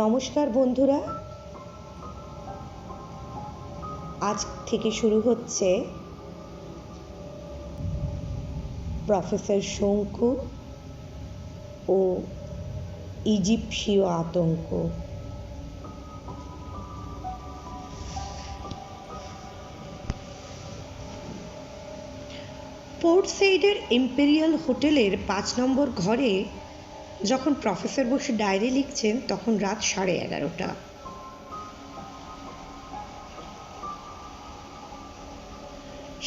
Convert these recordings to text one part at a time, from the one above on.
নমস্কার বন্ধুরা, আজ থেকে শুরু হচ্ছে প্রফেসর শঙ্কু ও ইজিপশীয় আতঙ্ক। পোর্ট সেইডের ইম্পেরিয়াল হোটেলের 5 নম্বর ঘরে যখন প্রফেসর বসে ডায়েরি লিখছেন তখন রাত 11:30।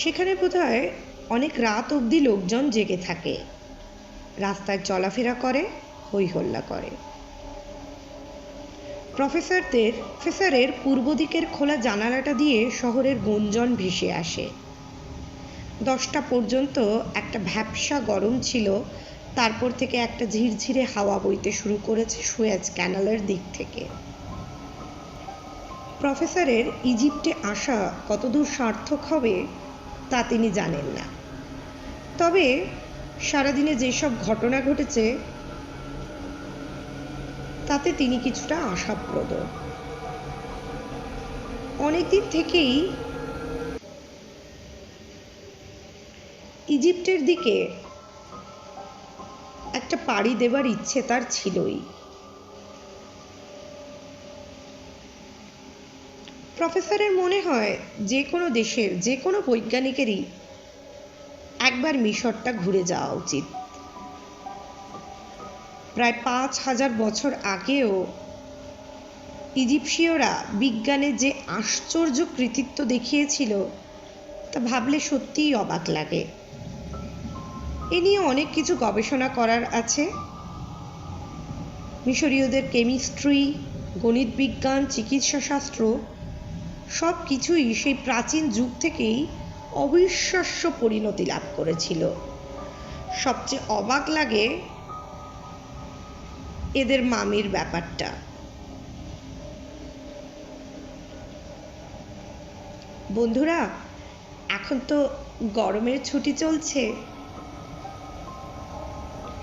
সেখানে বোধহয় অনেক রাত অবধি লোকজন জেগে থাকে, রাস্তায় চলাফেরা করে, হই হল্লা করে। প্রফেসরের পূর্ব দিকের খোলা জানালাটা দিয়ে শহরের গুঞ্জন ভেসে আসে। 10টা পর্যন্ত একটা ভ্যাপসা গরম ছিল, তারপর থেকে একটা ঝিরঝিরে হাওয়া বইতে শুরু করেছে সুয়েজ ক্যানালের দিক থেকে। প্রফেসরের ইজিপ্টে আসা কতদূর সার্থক হবে তা তিনি জানেন না, তবে সারাদিনে যেসব ঘটনা ঘটেছে তাতে তিনি কিছুটা আশাপ্রদ। অনেকদিন থেকেই ইজিপ্টের দিকে একটা পাড়ি দেবার ইচ্ছে তার ছিলই। প্রফেসরের মনে হয় যে কোনো দেশের যে কোনো বৈজ্ঞানিকেরই একবার মিশরটা ঘুরে যাওয়া উচিত। প্রায় 5000 বছর আগেও ইজিপশীয়রা বিজ্ঞানে যে আশ্চর্য কৃতিত্ব দেখিয়েছিল তা ভাবলে সত্যিই অবাক লাগে। এ নিয়ে অনেক কিছু গবেষণা করার আছে। মিশরীয়দের কেমিস্ট্রি, গণিত বিজ্ঞান, চিকিৎসাশাস্ত্র সব কিছুই সেই প্রাচীন যুগ থেকেই অবিশ্বাস্য পরিণতি লাভ করেছিল। সবচেয়ে অবাক লাগে এদের মামির ব্যাপারটা। বন্ধুরা, এখন তো গরমের ছুটি চলছে,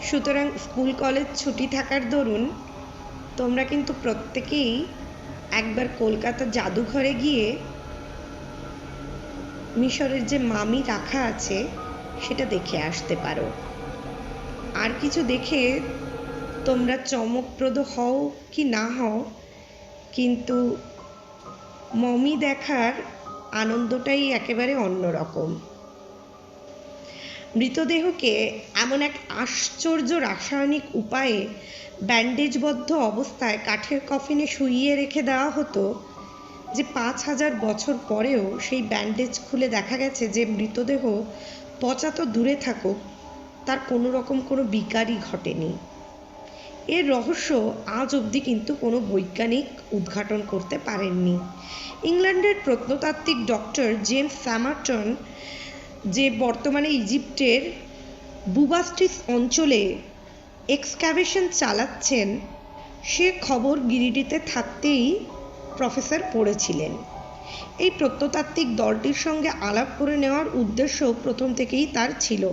সুতরাং স্কুল কলেজ ছুটি থাকার দরুন তোমরা কিন্তু প্রত্যেকেই একবার কলকাতা জাদুঘরে গিয়ে মিশরের যে মামি রাখা আছে সেটা দেখে আসতে পারো। আর কিছু দেখে তোমরা চমকপ্রদ হও কি না হও, কিন্তু মমি দেখার আনন্দটাই একেবারে অন্যরকম। মৃতদেহকে এমন এক আশ্চর্য রাসায়নিক উপায়ে ব্যান্ডেজবদ্ধ অবস্থায় কাঠের কফিনে শুইয়ে রেখে দেওয়া হতো যে 5000 বছর পরেও সেই ব্যান্ডেজ খুলে দেখা গেছে যে মৃতদেহ পচা তো দূরে থাকুক, তার কোনো রকম কোনো বিকারই ঘটেনি। এর রহস্য আজ অবধি কিন্তু কোনো বৈজ্ঞানিক উদ্ঘাটন করতে পারেননি। ইংল্যান্ডের প্রত্নতাত্ত্বিক ডক্টর জেমস সামারটন, যে বর্তমানে ইজিপ্টের বুবাস্টিস অঞ্চলে এক্সক্যাভেশন চালাচ্ছেন, সে খবর গিরিডিতে থাকতেই প্রফেসর পড়েছিলেন। এই প্রত্নতাত্ত্বিক দলটির সঙ্গে আলাপ করে নেওয়ার উদ্দেশ্য প্রথম থেকেই তার ছিল।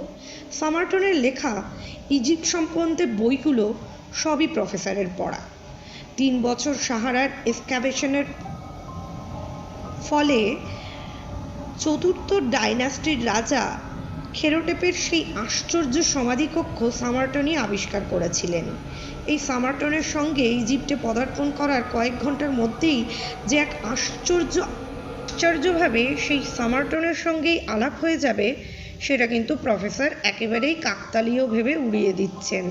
সামারটনের লেখা ইজিপ্ট সম্বন্ধে বইগুলো সবই প্রফেসরের পড়া। 3 বছর সাহারার এক্সক্যাভেশনের ফলে 4th ডাইনাস্টির রাজা খেরোটেপের সেই আশ্চর্য সমাধিকক্ষ সামারটনই আবিষ্কার করেছিলেন। এই সামারটনের সঙ্গে ইজিপ্টে পদার্পণ করার কয়েক ঘন্টার মধ্যেই যে এক আশ্চর্যভাবে সেই সামারটনের সঙ্গেই আলাপ হয়ে যাবে, সেটা কিন্তু প্রফেসর একেবারেই কাকতালীয় ভেবে উড়িয়ে দিচ্ছেন।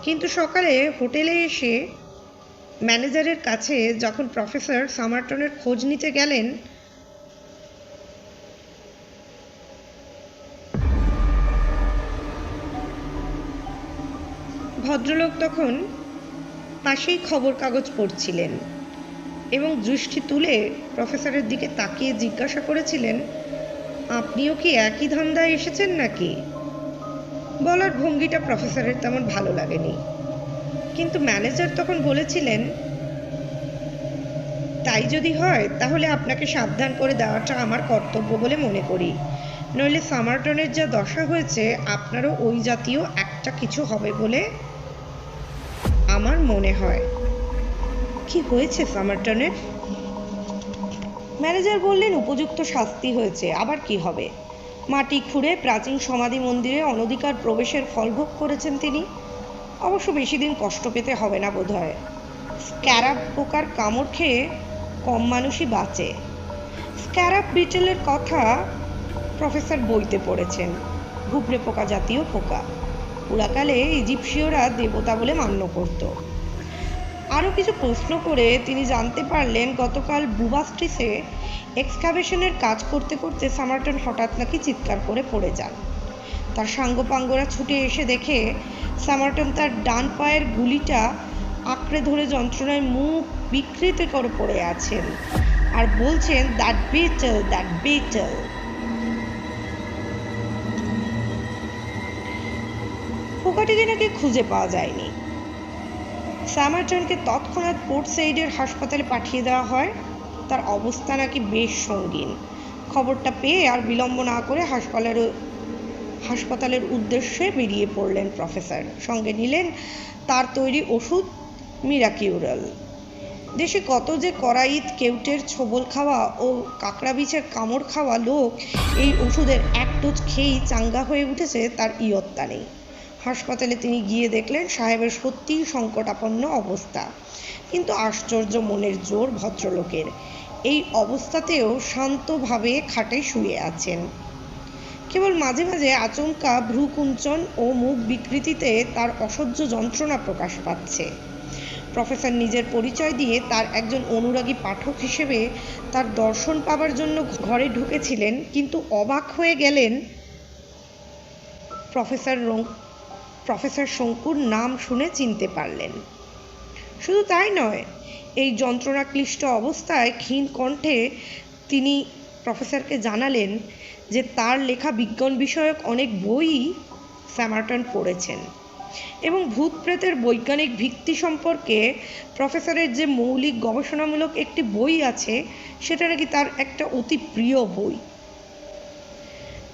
কিন্তু সকালে হোটেলে এসে ম্যানেজারের কাছে যখন প্রফেসর সামারটনের খোঁজ নিতে গেলেন, ভদ্রলোক তখন পাশেই খবর কাগজ পড়ছিলেন এবং দৃষ্টি তুলে প্রফেসরের দিকে তাকিয়ে জিজ্ঞাসা করেছিলেন, আপনিও কি একই ধান্দায় এসেছেন নাকি? বলার ভঙ্গিটা প্রফেসরের তেমন ভালো লাগেনি, কিন্তু ম্যানেজার তখন বলেছিলেন, তাই যদি হয় তাহলে আপনাকে সাবধান করে দেওয়াটা আমার কর্তব্য বলে মনে করি, নইলে সামারটনের যা দশা হয়েছে আপনারও ওই জাতীয় একটা কিছু হবে বলে আমার মনে হয়। কি হয়েছে সামারটনের? ম্যানেজার বললেন উপযুক্ত শাস্তি হয়েছে, আবার কি হবে। মাটি খুঁড়ে প্রাচীন সমাধি মন্দিরে অনধিকার প্রবেশের ফলভোগ করেছেন তিনি। অবশ্য বেশি দিন কষ্ট পেতে হবে না বোধহয়। স্ক্যারাব পোকার কামড় খেয়ে কম মানুষই বাঁচে। স্ক্যারাব বিটেলের কথা প্রফেসর বইতে পড়েছেন। ঘুবড়ে পোকা জাতীয় পোকা, পুরাকালে ইজিপশীয়রা দেবতা বলে মান্য করত। আরও কিছু প্রশ্ন করে তিনি জানতে পারলেন গতকাল বুবাস্ট্রিসে এক্সকাভেশনের কাজ করতে করতে সামারটন হঠাৎ নাকি চিৎকার করে পড়ে যান। তার সাঙ্গপাঙ্গরা ছুটে এসে দেখে সামারটন তার ডান পায়ের গুলিটা আঁকড়ে ধরে যন্ত্রণায় মুখ বিকৃত করে পড়ে আছেন আর বলছেন, দ্যাট বিটল, দ্যাট বিটল। পোকাটিকে নাকি খুঁজে পাওয়া যায়নি। সামারটনকে তৎক্ষণাৎ পোর্ট সেইডের হাসপাতালে পাঠিয়ে দেওয়া হয়। তার অবস্থা নাকি বেশ সঙ্গীন। খবরটা পেয়ে আর বিলম্ব না করে হাসপাতালের উদ্দেশ্যে বেরিয়ে পড়লেন প্রফেসর। সঙ্গে নিলেন তার তৈরি ওষুধ মিরাকিউরাল। দেশে কত যে করাইত, কেউটের ছোবল খাওয়া ও কাঁকড়া বিছের কামড় খাওয়া লোক এই ওষুধের এক ডোজ খেয়েই চাঙ্গা হয়ে উঠেছে তার ইয়ত্তা নেই। হাসপাতালে তিনি গিয়ে দেখলেন সাহেবের সত্যিই সংকটাপন্ন অবস্থা, কিন্তু আশ্চর্য মনের জোর ভদ্রলোকের। এই অবস্থাতেও শান্তভাবে খাটে শুয়ে আছেন। কেবল মাঝে মাঝে আচমকা ভ্রুকুঞ্চন ও মুখ বিকৃতিতে তার অসহ্য যন্ত্রণা প্রকাশ পাচ্ছে। প্রফেসর নিজের পরিচয় দিয়ে তার একজন অনুরাগী পাঠক হিসেবে তার দর্শন পাবার জন্য ঘরে ঢুকেছিলেন, কিন্তু অবাক হয়ে গেলেন প্রফেসর শঙ্কুর নাম শুনে চিনতে পারলেন। শুধু তাই নয়, এই যন্ত্রণাক্লিষ্ট অবস্থায় ক্ষীণ কণ্ঠে তিনি প্রফেসরকে জানালেন যে তার লেখা বিজ্ঞান বিষয়ক অনেক বই সামারটন পড়েছেন এবং ভূত প্রেতের বৈজ্ঞানিক ভিত্তি সম্পর্কে প্রফেসরের যে মৌলিক গবেষণামূলক একটি বই আছে সেটা নাকি তার একটা অতি প্রিয় বই।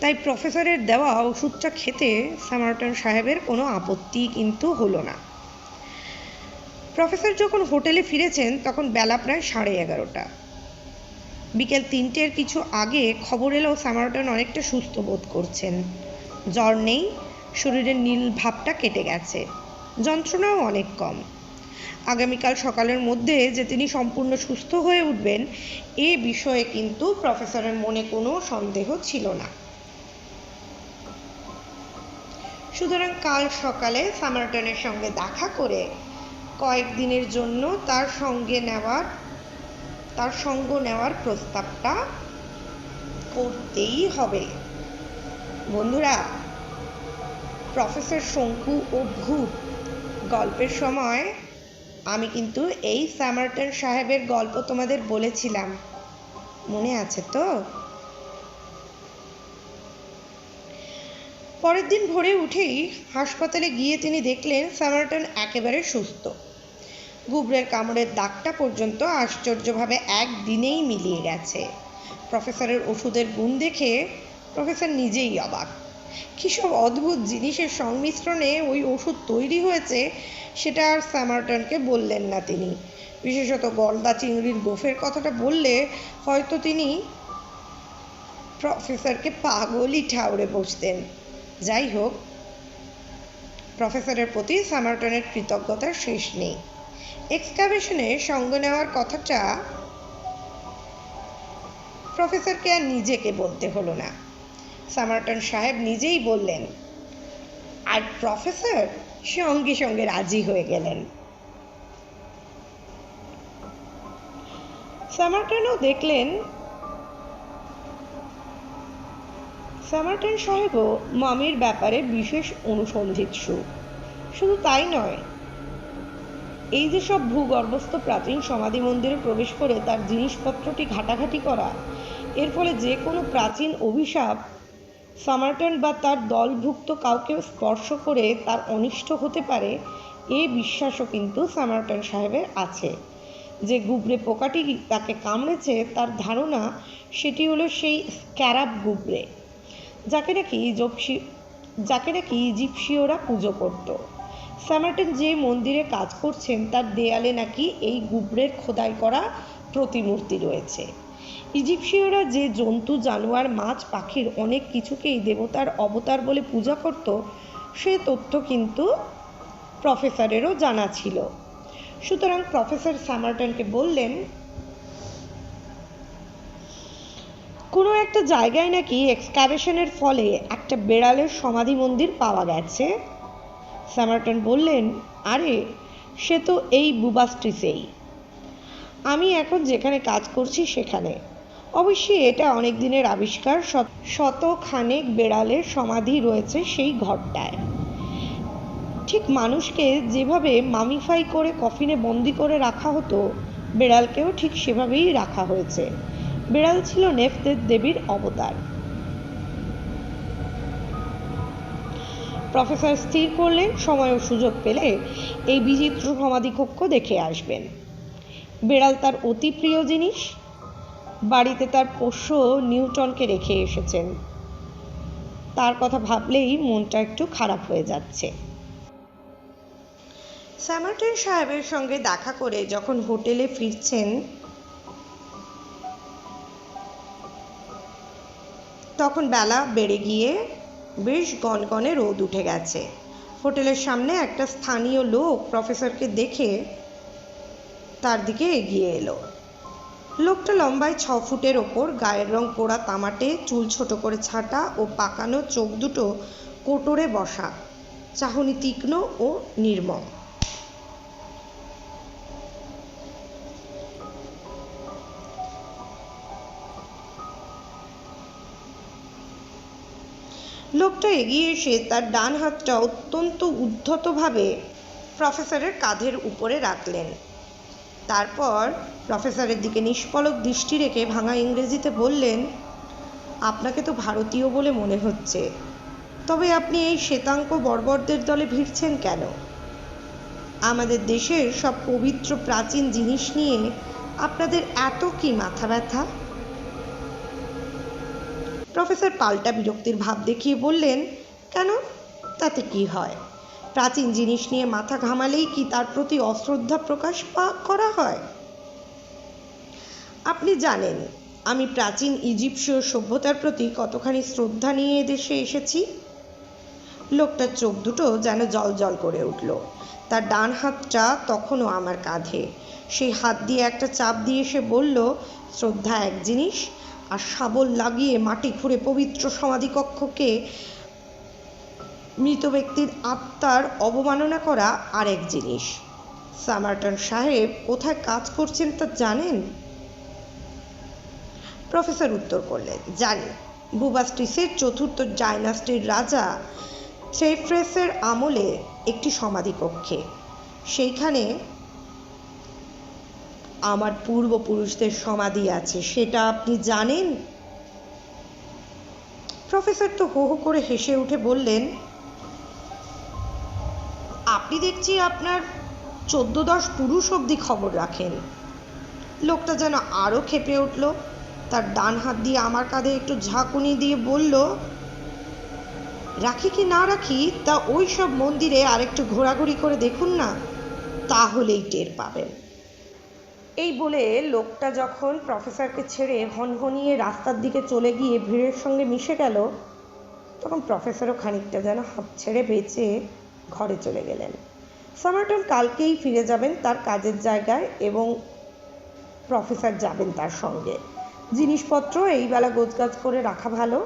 তাই প্রফেসরের দেওয়া ওষুধটা খেতে সামারটন সাহেবের কোনো আপত্তি কিন্তু হলো না। প্রফেসর যখন হোটেলে ফিরেছেন তখন বেলা প্রায় 11:30। বিকেল 3টের কিছু আগে খবর এলো সামারটন অনেকটা সুস্থ বোধ করছেন। জ্বর নেই, শরীরের নীল ভাবটা কেটে গেছে, যন্ত্রণাও অনেক কম। আগামীকাল সকালের মধ্যে যে তিনি সম্পূর্ণ সুস্থ হয়ে উঠবেন এ বিষয়ে কিন্তু প্রফেসরের মনে কোনো সন্দেহ ছিল না। সুতরাং কাল সকালে সামারটনের সঙ্গে দেখা করে কয়েকদিনের জন্য তার সঙ্গ নেওয়ার প্রস্তাবটা করতেই হবে। বন্ধুরা, প্রফেসর শঙ্কু ও ভূত গল্পের সময় আমি কিন্তু এই সামারটন সাহেবের গল্প তোমাদের বলেছিলাম, মনে আছে তো? পরের দিন ভোরে উঠেই হাসপাতালে গিয়ে তিনি দেখলেন সামারটন একেবারে সুস্থ। গুবরের কামড়ের দাগটা পর্যন্ত আশ্চর্যভাবে একদিনেই মিলিয়ে গেছে। প্রফেসরের ওষুধের গুণ দেখে প্রফেসর নিজেই অবাক। কী সব অদ্ভুত জিনিসের সংমিশ্রণে ওই ওষুধ তৈরি হয়েছে সেটা আর সামারটনকে বললেন না তিনি। বিশেষত গলদা চিংড়ির গোফের কথাটা বললে হয়তো তিনি প্রফেসরকে পাগলই ঠাউরে বসতেন। যাই হোক, প্রফেসরের প্রতি সামারটনের কৃতজ্ঞতার শেষ নেই। এক্সকাভেশনে সঙ্গ নেওয়ার কথাটা প্রফেসরকে আর নিজেকে বলতে হলো না, সামারটন সাহেব নিজেই বললেন, আর প্রফেসর সঙ্গে সঙ্গে রাজি হয়ে গেলেন। সামারটনও দেখলেন সামারটন সাহেবও মামির ব্যাপারে বিশেষ অনুসন্ধিৎসু। শুধু তাই নয়, এই যে সব ভূগর্ভস্থ প্রাচীন সমাধি মন্দিরে প্রবেশ করে তার জিনিসপত্রটি ঘাটাঘাটি করা, এর ফলে যে কোনো প্রাচীন অভিশাপ সামারটন বা তার দলভুক্ত কাউকে স্পর্শ করে তার অনিষ্ট হতে পারে, এ বিশ্বাসও কিন্তু সামারটন সাহেবের আছে। যে গুবরে পোকাটি তাকে কামড়েছে তার ধারণা সেটি হলো সেই স্ক্যারাব গুবরে, যাকে নাকি ইজিপশীয়রা পুজো করত। স্যামার্টন যে মন্দিরে কাজ করছেন তার দেয়ালে নাকি এই গুবরের খোদাই করা প্রতিমূর্তি রয়েছে। ইজিপশীয়রা যে জন্তু, জানোয়ার, মাছ, পাখির অনেক কিছুকেই দেবতার অবতার বলে পূজা করত, সে তথ্য কিন্তু প্রফেসরেরও জানা ছিল। সুতরাং প্রফেসর স্যামার্টনকে বললেন, কোনো একটা জায়গায় নাকি এক্সক্যাভেশনের ফলে একটা বেড়ালের সমাধি মন্দির পাওয়া গেছে। স্যামার্টন বললেন, আরে সে তো এই বুবাস্ট্রিসেই। আমি এখন যেখানে কাজ করছি সেখানে। অবশ্যই এটা অনেক দিনের আবিষ্কার। শতখানেক বেড়ালের সমাধি রয়েছে সেই ঘরটায়। ঠিক মানুষকে যেভাবে মামিফাই করে কফিনে বন্দি করে রাখা হতো, বেড়ালকেও ঠিক সেভাবেই রাখা হয়েছে। বেড়াল ছিল নেফতের দেবীর অবতার। প্রফেসর স্থির করলেন সময় ও সুযোগ পেলে এই বিচিত্র সমাধিকক্ষ দেখে আসবেন। বেড়াল তার অতি প্রিয় জিনিস। বাড়িতে তার পোষ্য নিউটনকে রেখে এসেছেন। তার কথা ভাবলেই মনটা একটু খারাপ হয়ে যাচ্ছে। স্যামার্টন সাহেবের সঙ্গে দেখা করে যখন হোটেলে ফিরছেন, তখন বেলা বেড়ে গিয়ে বেশ গনগনে রোদ উঠে গেছে। হোটেলের সামনে একটা স্থানীয় লোক প্রফেসরকে দেখে তার দিকে এগিয়ে এলো। লোকটা লম্বায় 6 ফুটের ওপর, গায়ের রং পোড়া তামাটে, চুল ছোট করে ছাঁটা ও পাকানো, চোখ দুটো কোটরে বসা, চাহনি তীক্ষ্ণ ও নির্মম। লোকটা এগিয়ে এসে তার ডান হাতটা অত্যন্ত উদ্ধতভাবে প্রফেসরের কাঁধের উপরে রাখলেন। তারপর প্রফেসরের দিকে নিষ্পলক দৃষ্টি রেখে ভাঙা ইংরেজিতে বললেন, আপনাকে তো ভারতীয় বলে মনে হচ্ছে, তবে আপনি এই শ্বেতাঙ্গ বর্বরদের দলে ভিড়ছেন কেন? আমাদের দেশের সব পবিত্র প্রাচীন জিনিস নিয়ে আপনাদের এত কি মাথা ব্যথা? প্রফেসর পাল্টা বিরক্তির ভাব দেখিয়ে বললেন, কেন, তাতে কি হয়? প্রাচীন জিনিস নিয়ে মাথা ঘামালেই কি তার প্রতি অশ্রদ্ধা প্রকাশ করা হয়? আপনি জানেন আমি প্রাচীন ইজিপশীয় সভ্যতার প্রতি কতখানি শ্রদ্ধা নিয়ে এদেশে এসেছি। লোকটার চোখ দুটো যেন জল করে উঠল। তার ডান হাতটা তখনও আমার কাঁধে। সেই হাত দিয়ে একটা চাপ দিয়ে সে বলল, শ্রদ্ধা এক জিনিস, আর শাবল লাগিয়ে মাটি খুঁড়ে পবিত্র সমাধিকক্ষকে মৃত ব্যক্তির আত্মার অবমাননা করা আরেক জিনিস। স্যামার্টন সাহেব কোথায় কাজ করছেন তা জানেন? প্রফেসর উত্তর করলেন, জানি। বুবাস্ট্রিসের 4র্থ ডাইনাস্টির রাজা থ্রেফ্রেসের আমলে একটি সমাধিকক্ষে। সেইখানে আমার পূর্বপুরুষদের সমাধি আছে, সেটা আপনি জানেন? প্রফেসর তো হো হো করে হেসে উঠে বললেন, আপনি দেখছি আপনার 14-10 পুরুষ অবধি খবর রাখেন। লোকটা যেন আরও ক্ষেপে উঠল। তার ডান হাত দিয়ে আমার কাঁধে একটু ঝাঁকুনি দিয়ে বলল, রাখি কি না রাখি তা ওই সব মন্দিরে আরেকটু ঘোরাঘুরি করে দেখুন না, তাহলেই টের পাবেন। এই বলে লোকটা যখন প্রফেসরকে ছেড়ে হনহনিয়ে রাস্তার দিকে চলে গিয়ে ভিড়ের সঙ্গে মিশে গেল, তখন প্রফেসরও খানিকটা যেন হাঁপ ছেড়ে বেঁচে ঘরে চলে গেলেন। স্যামার্টন কালকেই ফিরে যাবেন তার কাজের জায়গায় এবং প্রফেসর যাবেন তার সঙ্গে। জিনিসপত্র এই বেলা গোছগাছ করে রাখা ভালো।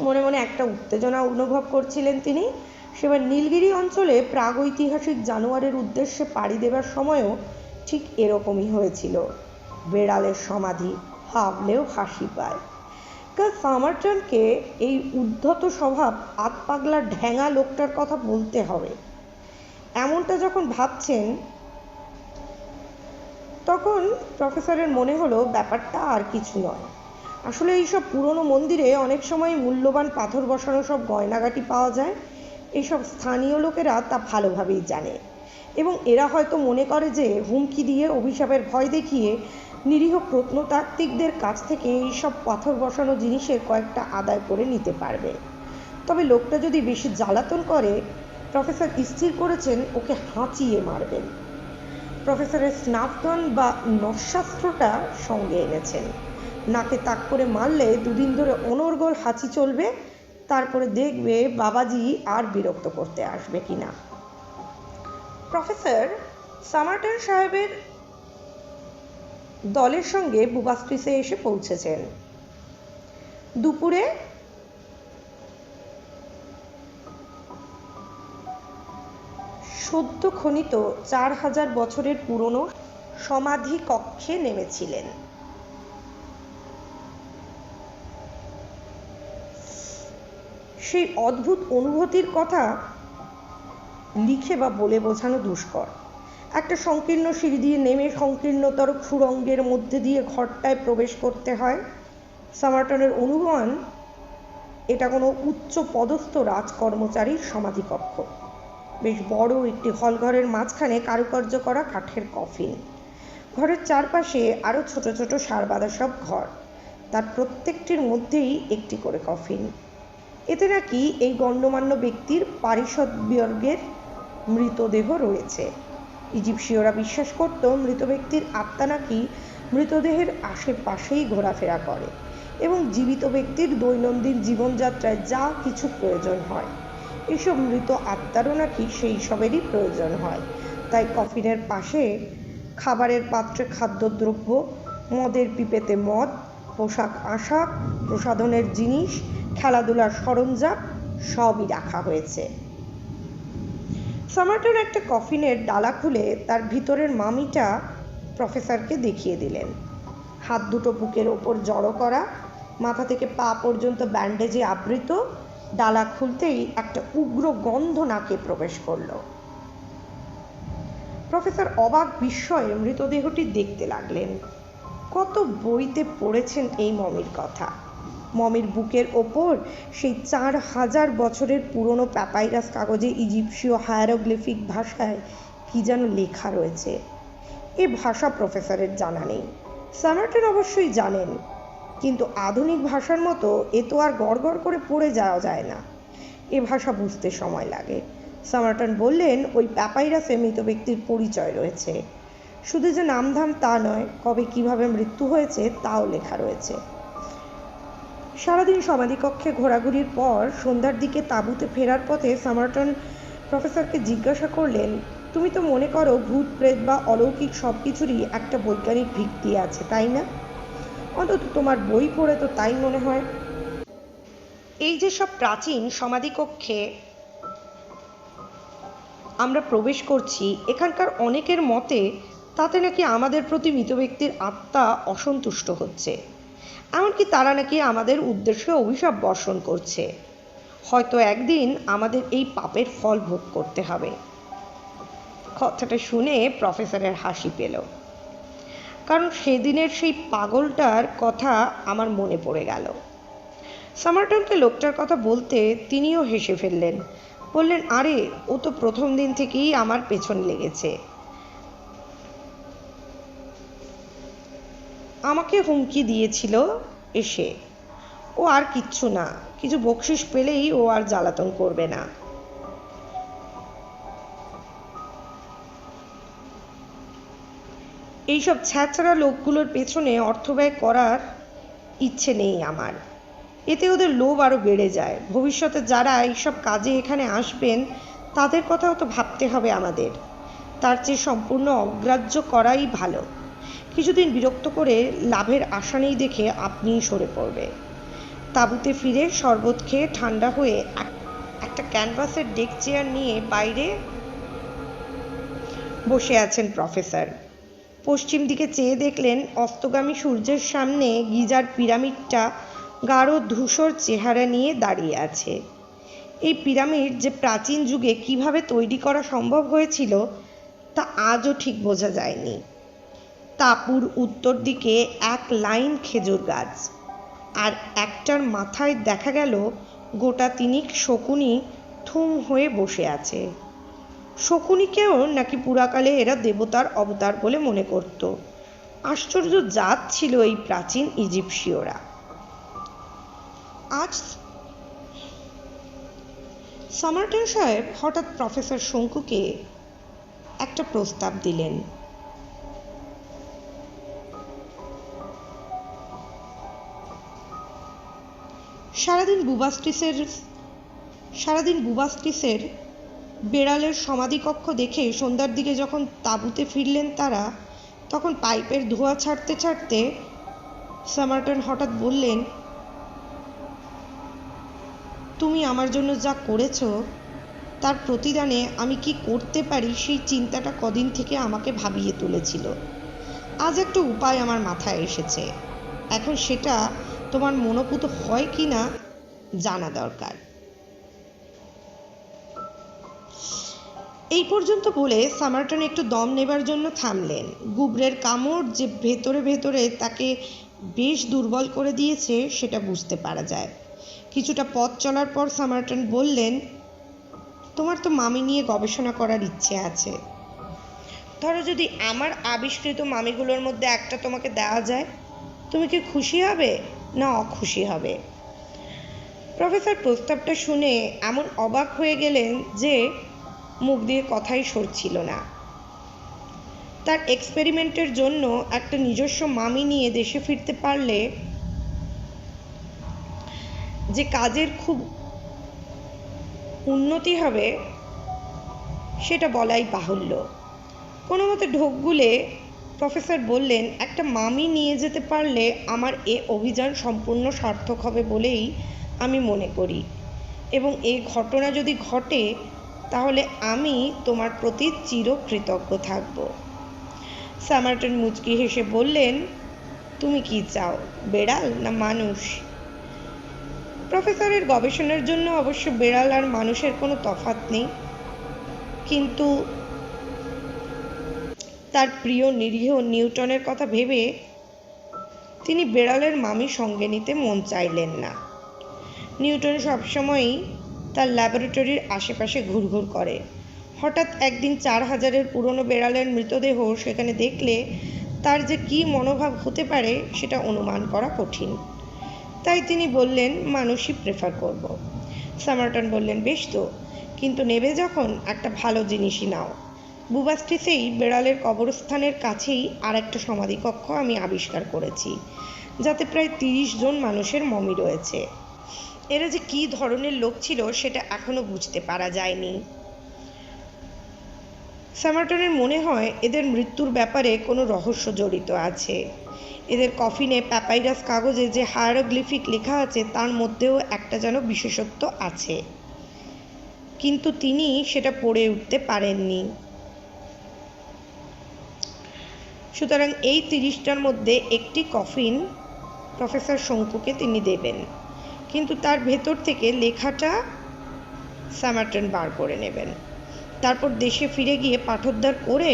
মনে মনে একটা উত্তেজনা অনুভব করছিলেন তিনি। সেবার নীলগিরি অঞ্চলে প্রাগৈতিহাসিক জানোয়ারের উদ্দেশ্যে পাড়ি দেবার সময়ও ঠিক এরকমই হয়েছিল। বেড়ালের সমাধি ভাবলেও হাসি পায়। স্যামার্টনকে এই উদ্ধত স্বভাব আতপাগলা ঢ্যাঙা লোকটার কথা বলতে হবে। এমনটা যখন ভাবছেন, তখন প্রফেসরের মনে হলো ব্যাপারটা আর কিছু নয়। আসলে এইসব পুরনো মন্দিরে অনেক সময় মূল্যবান পাথর বসানো সব গয়নাগাটি পাওয়া যায়। এইসব স্থানীয় লোকেরা তা ভালোভাবেই জানে এবং এরা হয়তো মনে করে যে হুমকি দিয়ে, অভিশাপের ভয় দেখিয়ে নিরীহ প্রত্নতাত্ত্বিকদের কাছ থেকে এইসব পাথর বসানো জিনিসের কয়েকটা আদায় করে নিতে পারবে। তবে লোকটা যদি বেশি জ্বালাতন করে, প্রফেসর স্থির করেছেন ওকে হাঁচিয়ে মারবেন। প্রফেসরের স্নাফগন বা নস্যাস্ত্রটা সঙ্গে এনেছেন। নাকে তাক করে মারলে 2 দিন ধরে অনর্গল হাঁচি চলবে, তারপরে দেখবে বাবাজি আর বিরক্ত করতে আসবে কিনা। প্রফেসর সামারটন সাহেবের দলের সঙ্গে বুবাস্ট্রিসে এসে পৌঁছেছেন। দুপুরে সদ্য খনিত 4000 বছরের পুরনো সমাধি কক্ষে নেমেছিলেন। সেই অদ্ভুত অনুভূতির কথা লিখে বা বলে বোঝানো দুষ্কর। একটা সংকীর্ণ সিঁড়ি দিয়ে নেমে সংকীর্ণতর সুড়ঙ্গের মধ্যে দিয়ে ঘরটায় প্রবেশ করতে হয়। সামারটনের অনুমান এটা কোনো উচ্চ পদস্থ রাজকর্মচারীর সমাধিকক্ষ। বেশ বড় একটি হলঘরের মাঝখানে কারুকার্য করা কাঠের কফিন। ঘরের চারপাশে আরও ছোট ছোট সারবাঁধা সব ঘর, তার প্রত্যেকটির মধ্যেই একটি করে কফিন। এতে নাকি এই গণ্যমান্য ব্যক্তির পারিষদবর্গের মৃতদেহ রয়েছে। ইজিপশীয়রা বিশ্বাস করত মৃত ব্যক্তির আত্মা নাকি মৃতদেহের আশেপাশেই ঘোরাফেরা করে এবং জীবিত ব্যক্তির দৈনন্দিন জীবনযাত্রায় যা কিছু প্রয়োজন হয়, এসব মৃত আত্মারও নাকি সেই সবেরই প্রয়োজন হয়। তাই কফিনের পাশে খাবারের পাত্রে খাদ্যদ্রব্য, মদের পিপেতে মদ, পোশাক আশাক, প্রসাধনের জিনিস, খেলাধুলার সরঞ্জাম সবই রাখা হয়েছে। সামারটন একটা কফিনের ডালা খুলে তার ভিতরের মামিটা প্রফেসরকে দেখিয়ে দিলেন। হাত দুটো বুকের ওপর জড়ো করা, মাথা থেকে পা পর্যন্ত ব্যান্ডেজে আবৃত। ডালা খুলতেই একটা উগ্র গন্ধ নাকে প্রবেশ করল। প্রফেসর অবাক বিস্ময়ে মৃতদেহটি দেখতে লাগলেন। কত বইতে পড়েছেন এই মমির কথা। মমির বুকের ওপর সেই 4000 বছরের পুরনো প্যাপাইরাস কাগজে ইজিপশীয় হায়ারোগ্লিফিক ভাষায় কি যেন লেখা রয়েছে। এ ভাষা প্রফেসরের জানা নেই। সামারটন অবশ্যই জানেন, কিন্তু আধুনিক ভাষার মতো এ তো আর গড়গড় করে পড়ে যাওয়া যায় না। এ ভাষা বুঝতে সময় লাগে। সামারটন বললেন, ওই প্যাপাইরাসে মৃত ব্যক্তির পরিচয় রয়েছে। শুধু যে নামধাম তা নয়, কবে কিভাবে মৃত্যু হয়েছে তাও লেখা রয়েছে। সারাদিন সমাধিকক্ষে ঘোরাঘুরির পর সন্ধ্যার দিকে তাঁবুতে ফেরার পথে সামারটন প্রফেসরকে জিজ্ঞাসা করলেন, তুমি তো মনে করো ভূত প্রেত বা অলৌকিক সব কিছুরই একটা বৈজ্ঞানিক ভিত্তি আছে, তাই না? অন্তত তোমার বই পড়ে তো তাই মনে হয়। এই যে সব প্রাচীন সমাধিকক্ষে আমরা প্রবেশ করছি, এখানকার অনেকের মতে তাতে নাকি আমাদের প্রতি মৃত ব্যক্তির আত্মা অসন্তুষ্ট হচ্ছে। এমনকি তারা নাকি আমাদের উদ্দেশ্যে অভিশাপ বর্ষণ করছে। হয়তো একদিন আমাদের এই পাপের ফল ভোগ করতে হবে। কথাটা শুনে প্রফেসরের হাসি পেল, কারণ সেদিনের সেই পাগলটার কথা আমার মনে পড়ে গেল। সামারটনকে লোকটার কথা বলতে তিনিও হেসে ফেললেন। বললেন, আরে ও তো প্রথম দিন থেকেই আমার পেছন লেগেছে। আমাকে হুমকি দিয়েছিল এসে, ও আর কিচ্ছু না, কিছু বকশিশ পেলেই ও আর জ্বালাতন করবে না। এইসব ছ্যাঁচড়া লোকগুলোর পেছনে অর্থ ব্যয় করার ইচ্ছে নেই আমার। এতে ওদের লোভ আরও বেড়ে যায়। ভবিষ্যতে যারা এইসব কাজে এখানে আসবেন তাদের কথাও তো ভাবতে হবে আমাদের। তার চেয়ে সম্পূর্ণ অগ্রাহ্য করাই ভালো। কিছুদিন বিরক্ত করে লাভের আশা নেই দেখে আপনিই সরে পড়বে। তাঁবুতে ফিরে শরবত খেয়ে ঠান্ডা হয়ে একটা ক্যানভাসের ডেক চেয়ার নিয়ে বাইরে বসে আছেন প্রফেসর। পশ্চিম দিকে চেয়ে দেখলেন অস্তগামী সূর্যের সামনে গিজার পিরামিডটা গাঢ় ধূসর চেহারা নিয়ে দাঁড়িয়ে আছে। এই পিরামিড যে প্রাচীন যুগে কিভাবে তৈরি করা সম্ভব হয়েছিল তা আজও ঠিক বোঝা যায়নি। তাঁবুর উত্তর দিকে এক লাইন খেজুর গাছ, আর একটার মাথায় দেখা গেল গোটা তিনিক শকুনি থুম হয়ে বসে আছে। শকুনিকেও নাকি পুরাকালে এরা দেবতার অবতার বলে মনে করত। আশ্চর্য জাত ছিল এই প্রাচীন ইজিপশীয়রা। আজ সামারটন সাহেব হঠাৎ প্রফেসর শঙ্কুকে একটা প্রস্তাব দিলেন। সারাদিন বুবাস্টিসের বেড়ালের সমাধিকক্ষ দেখে সন্ধ্যার দিকে যখন তাঁবুতে ফিরলেন তারা, তখন পাইপের ধোঁয়া ছাড়তে ছাড়তে সামারটন হঠাৎ বললেন, তুমি আমার জন্য যা করেছো তার প্রতিদানে আমি কি করতে পারি সেই চিন্তাটা কদিন থেকে আমাকে ভাবিয়ে তুলেছিল। আজ একটা উপায় আমার মাথায় এসেছে, এখন সেটা তোমার মনোপুত হয় কি না জানা দরকার। এই পর্যন্ত বলে সামারটন একটু দম নেবার জন্য থামলেন। গুবরের কামড় যে ভেতরে ভেতরে তাকে বেশ দুর্বল করে দিয়েছে সেটা বুঝতে পারা যায়। কিছুটা পথ চলার পর সামারটন বললেন, তোমার তো মামি নিয়ে গবেষণা করার ইচ্ছে আছে। ধরো যদি আমার আবিষ্কৃত মামিগুলোর মধ্যে একটা তোমাকে দেওয়া যায়, তুমি কি খুশি হবে না অখুশি হবে? প্রফেসর প্রস্তাবটা শুনে এমন অবাক হয়ে গেলেন যে মুখ দিয়ে কথাই সরছিল না। তার এক্সপেরিমেন্টের জন্য একটা নিজস্ব মামি নিয়ে দেশে ফিরতে পারলে যে কাজের খুব উন্নতি হবে সেটা বলাই বাহুল্য। কোনো মতে ঢোক গিলে প্রফেসর বললেন, একটা মামি নিয়ে যেতে পারলে আমার এ অভিযান সম্পূর্ণ সার্থক হবে বলেই আমি মনে করি, এবং এই ঘটনা যদি ঘটে তাহলে আমি তোমার প্রতি চিরকৃতজ্ঞ থাকব। সামারটন মুচকি হেসে বললেন, তুমি কি চাও, বেড়াল না মানুষ? প্রফেসরের গবেষণার জন্য অবশ্য বেড়াল আর মানুষের কোনো তফাৎ নেই, কিন্তু তার প্রিয় নিরীহ নিউটনের কথা ভেবে তিনি বেড়ালের মামি সঙ্গে নিতে মন চাইলেন না। নিউটন সবসময়ই তার ল্যাবরেটরির আশেপাশে ঘুরঘুর করে। হঠাৎ একদিন 4000-এর পুরনো বেড়ালের মৃতদেহ সেখানে দেখলে তার যে কী মনোভাব হতে পারে সেটা অনুমান করা কঠিন। তাই তিনি বললেন, মানুষই প্রেফার করব। সামারটন বললেন, বেশ তো, কিন্তু নেবে যখন একটা ভালো জিনিসই নাও। বুবাস্টিসেই বেড়ালের কবরস্থানের কাছেই আর একটা সমাধিকক্ষ আমি আবিষ্কার করেছি, যাতে প্রায় 30 জন মানুষের মমি রয়েছে। এরা যে কী ধরনের লোক ছিল সেটা এখনো বুঝতে পারা যায়নি। সামারটনের মনে হয় এদের মৃত্যুর ব্যাপারে কোনো রহস্য জড়িত আছে। এদের কফিনে প্যাপাইরাস কাগজে যে হায়ারোগ্লিফিক লেখা আছে তার মধ্যেও একটা যেন বিশেষত্ব আছে, কিন্তু তিনি সেটা পড়ে উঠতে পারেননি। সুতরাং এই 30টার মধ্যে একটি কফিন প্রফেসর শঙ্কুকে তিনি দেবেন, কিন্তু তার ভেতর থেকে লেখাটা সামারটন বার করে নেবেন। তারপর দেশে ফিরে গিয়ে পাঠোদ্ধার করে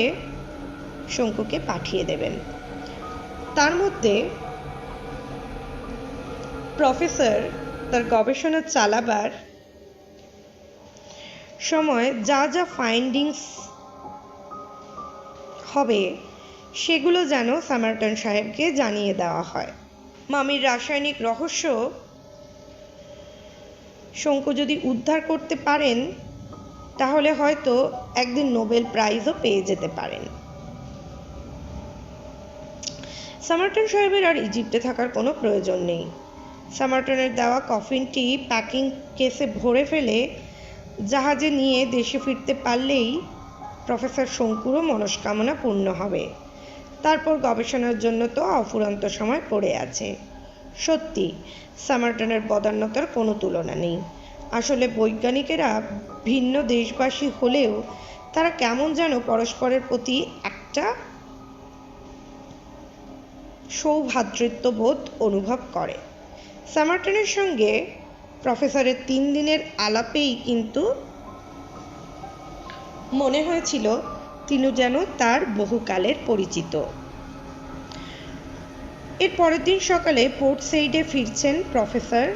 শঙ্কুকে পাঠিয়ে দেবেন। তার মধ্যে প্রফেসর তার গবেষণা চালাবার সময় যা যা ফাইন্ডিংস হবে সেগুলো যেন সামারটন সাহেবকে জানিয়ে দেওয়া হয়। মামির রাসায়নিক রহস্য শঙ্কু যদি উদ্ধার করতে পারেন তাহলে হয়তো একদিন নোবেল প্রাইজও পেয়ে যেতে পারেন। সামারটন সাহেবের আর ইজিপ্টে থাকার কোনো প্রয়োজন নেই। সামারটনের দেওয়া কফিনটি প্যাকিং কেসে ভরে ফেলে জাহাজে নিয়ে দেশে ফিরতে পারলেই প্রফেসর শঙ্কুরও মনস্কামনা পূর্ণ হবে। তারপর গবেষণার জন্য তো অফুরন্ত সময় পড়ে আছে। সত্যি সামারটনের বদান্যতার কোনো তুলনা নেই। আসলে বৈজ্ঞানিকেরা ভিন্ন দেশবাসী হলেও তারা কেমন যেন পরস্পরের প্রতি একটা সৌভ্রাতৃত্ববোধ অনুভব করে। সামারটনের সঙ্গে প্রফেসরের 3 দিনের আলাপেই কিন্তু মনে হয়েছিল তিনি যেন তার বহুকালের পরিচিত। এর পরের দিন সকালে পোর্ট সেইডে ফিরছেন প্রফেসর।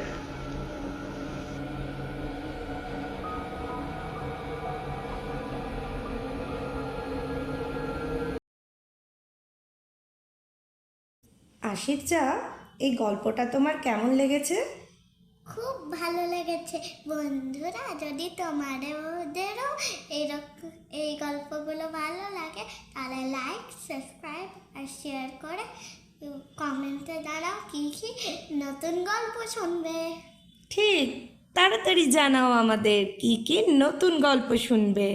আশির চা, এই গল্পটা তোমার কেমন লেগেছে? খুব ভালো লেগেছে। বন্ধুরা, যদি তোমাদেরও এইরকম এই গল্পগুলো ভালো লাগে তাহলে লাইক, সাবস্ক্রাইব আর শেয়ার করে কমেন্টে দাঁড়াও কি কি নতুন গল্প শুনবে। ঠিক, তাড়াতাড়ি জানাও আমাদের কি কি নতুন গল্প শুনবে।